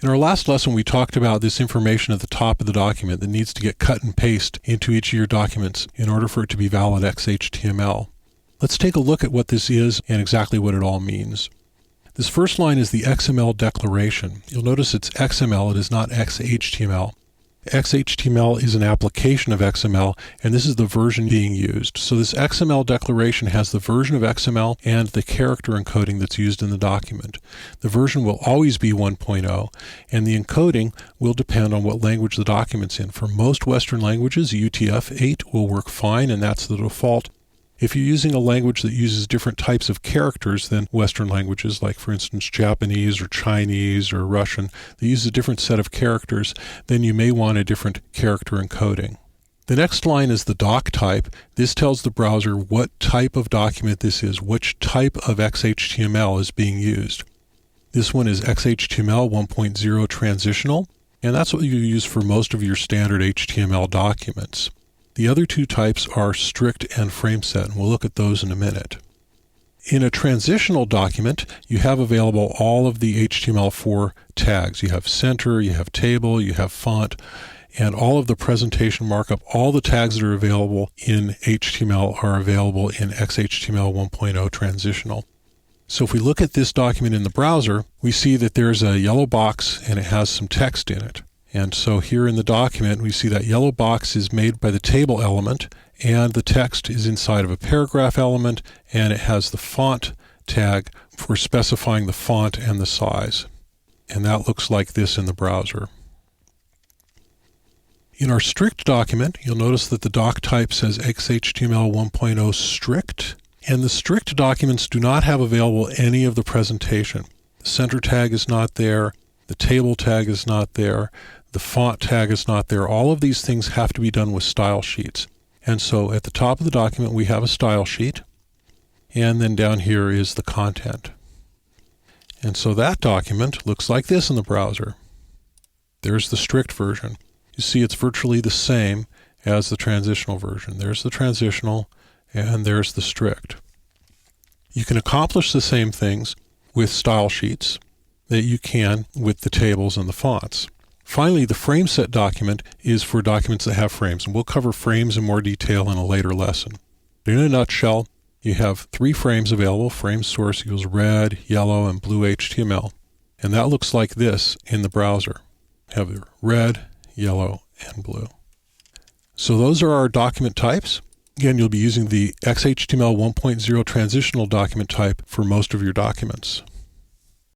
In our last lesson, we talked about this information at the top of the document that needs to get cut and paste into each of your documents in order for it to be valid XHTML. Let's take a look at what this is and exactly what it all means. This first line is the XML declaration. You'll notice it's XML, it is not XHTML. XHTML is an application of XML, and this is the version being used. So this XML declaration has the version of XML and the character encoding that's used in the document. The version will always be 1.0, and the encoding will depend on what language the document's in. For most Western languages, UTF-8 will work fine, and that's the default. If you're using a language that uses different types of characters than Western languages, like for instance Japanese or Chinese or Russian, that use a different set of characters, then you may want a different character encoding. The next line is the doc type. This tells the browser what type of document this is, which type of XHTML is being used. This one is XHTML 1.0 transitional, and that's what you use for most of your standard HTML documents. The other two types are strict and frameset, and we'll look at those in a minute. In a transitional document, you have available all of the HTML4 tags. You have center, you have table, you have font, and all of the presentation markup. All the tags that are available in HTML are available in XHTML 1.0 transitional. So if we look at this document in the browser, we see that there's a yellow box and it has some text in it. And so here in the document, we see that yellow box is made by the table element, and the text is inside of a paragraph element, and it has the font tag for specifying the font and the size. And that looks like this in the browser. In our strict document, you'll notice that the doc type says XHTML 1.0 strict, and the strict documents do not have available any of the presentation. The center tag is not there, the table tag is not there, the font tag is not there. All of these things have to be done with style sheets. And so at the top of the document we have a style sheet, and then down here is the content. And so that document looks like this in the browser. There's the strict version. You see it's virtually the same as the transitional version. There's the transitional, and there's the strict. You can accomplish the same things with style sheets that you can with the tables and the fonts. Finally, the frameset document is for documents that have frames, and we'll cover frames in more detail in a later lesson. In a nutshell, you have 3 frames available. Frame source equals red, yellow, and blue HTML. And that looks like this in the browser. You have red, yellow, and blue. So those are our document types. Again, you'll be using the XHTML 1.0 transitional document type for most of your documents.